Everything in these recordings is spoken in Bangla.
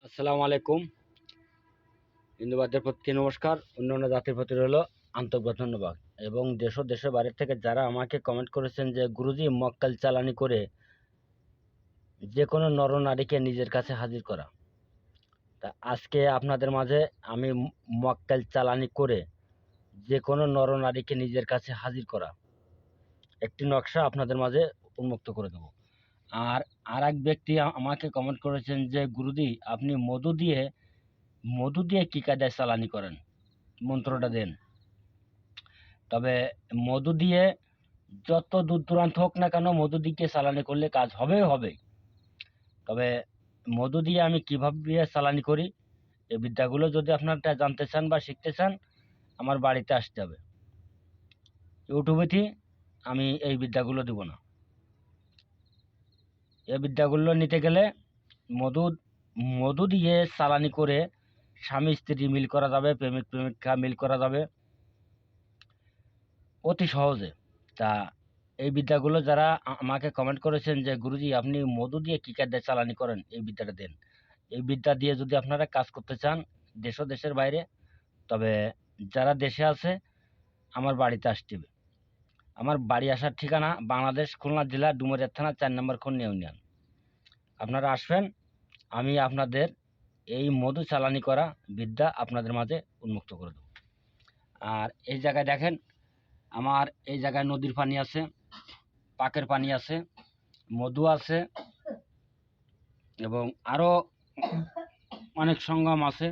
আসসালামু আলাইকুম। হিন্দুবাদের প্রতি নমস্কার, অন্যান্য জাতির প্রতি রইল আন্তরিক ধন্যবাদ। এবং দেশ ও দেশের বাইরে থেকে যারা আমাকে কমেন্ট করেছেন যে গুরুজি মক্কেল চালানি করে যে কোনো নরনারীকে নিজের কাছে হাজির করা, তা আজকে আপনাদের মাঝে আমি মক্কেল চালানি করে যে কোনো নরনারীকে নিজের কাছে হাজির করা একটি নকশা আপনাদের মাঝে উন্মুক্ত করে দেব। আর এক ব্যক্তি আমাকে কমেন্ট করেছেন যে গুরুজি আপনি মধু দিয়ে কি কায়দায় চালানি করেন, মন্ত্রটা দেন। তবে মধু দিয়ে যত দূর দূরান্ত হোক না কেন, মধু দিয়ে চালানি করলে কাজ হবে। তবে মধু দিয়ে আমি কিভাবে চালানি করি, এই বিদ্যাগুলো যদি আপনারা জানতে চান বা শিখতে চান, আমার বাড়িতে আসতে হবে। ইউটিউবেতে আমি এই বিদ্যাগুলো দিব না। এই বিদ্যাগুলো নিতে গেলে মধু দিয়ে চালানি করে স্বামী স্ত্রী মিল করা যাবে, প্রেমিক প্রেমিকা মিল করা যাবে অতি সহজে। তা এই বিদ্যাগুলো যারা আমাকে কমেন্ট করেছেন যে গুরুজি আপনি মধু দিয়ে কি কায়দায় চালানি করেন, এই বিদ্যাটা দেন। এই বিদ্যা দিয়ে যদি আপনারা কাজ করতে চান দেশ ও দেশের বাইরে, তবে যারা দেশে আছে আমার বাড়িতে আসতে হবে। আমার বাড়ি আসার ঠিকানা বাংলাদেশ খুলনা জেলা ডুমুরিয়া থানা 4 নম্বর খন্ড ইউনিয়ন। আপনারা আসবেন, আমি আপনাদের এই মধু চালানি করা বিদ্যা আপনাদের মাঝে উন্মুক্ত করে দেব। আর এই জায়গায় দেখেন, আমার এই জায়গায় নদীর পানি আছে, পাকের পানি আছে, মধু আছে এবং আরও অনেক সঙ্গম আছে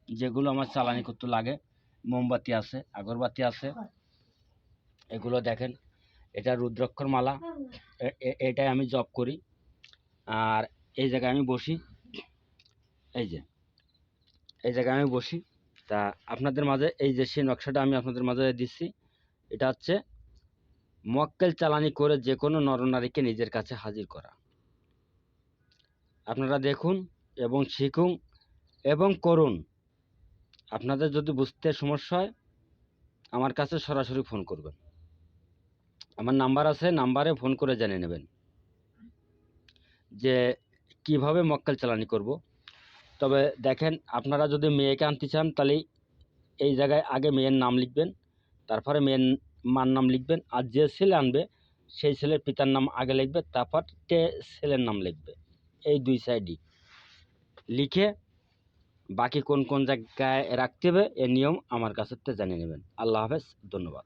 যেগুলো আমার চালানি করতে লাগে। মোমবাতি আছে, আগরবাতি আছে, এগুলো দেখেন। এটা রুদ্রাক্ষর মালা, এটাই আমি জপ করি। আর এই জায়গায় আমি বসি, এই জায়গায় আমি বসি। তা আপনাদের মাঝে এই যে সেই নকশাটা আমি আপনাদের মাঝে দিচ্ছি, এটা হচ্ছে মক্কেল চালানি করে যে কোনো নরনারীকে নিজের কাছে হাজির করা। আপনারা দেখুন এবং শিখুন এবং করুন। আপনাদের যদি বুঝতে সমস্যা হয় আমার কাছে সরাসরি ফোন করবেন, আমার নাম্বার আছে, নাম্বারে ফোন করে জেনে নেবেন যে কিভাবে মক্কেল চালানি করব। তবে দেখেন, আপনারা যদি মেয়েকে আনতে চান তাহলে এই জায়গায় আগে মেয়ের নাম লিখবেন, তারপরে মেয়ের মার নাম লিখবেন। আর যে ছেলে আনবে সেই ছেলের পিতার নাম আগে লিখবে, তারপর ছেলের নাম লিখবে। এই দুই সাইডই লিখে বাকি কোন কোন জায়গায় রাখতে হবে এর নিয়ম আমার কাছে জানিয়ে নেবেন। আল্লাহ হাফেজ, ধন্যবাদ।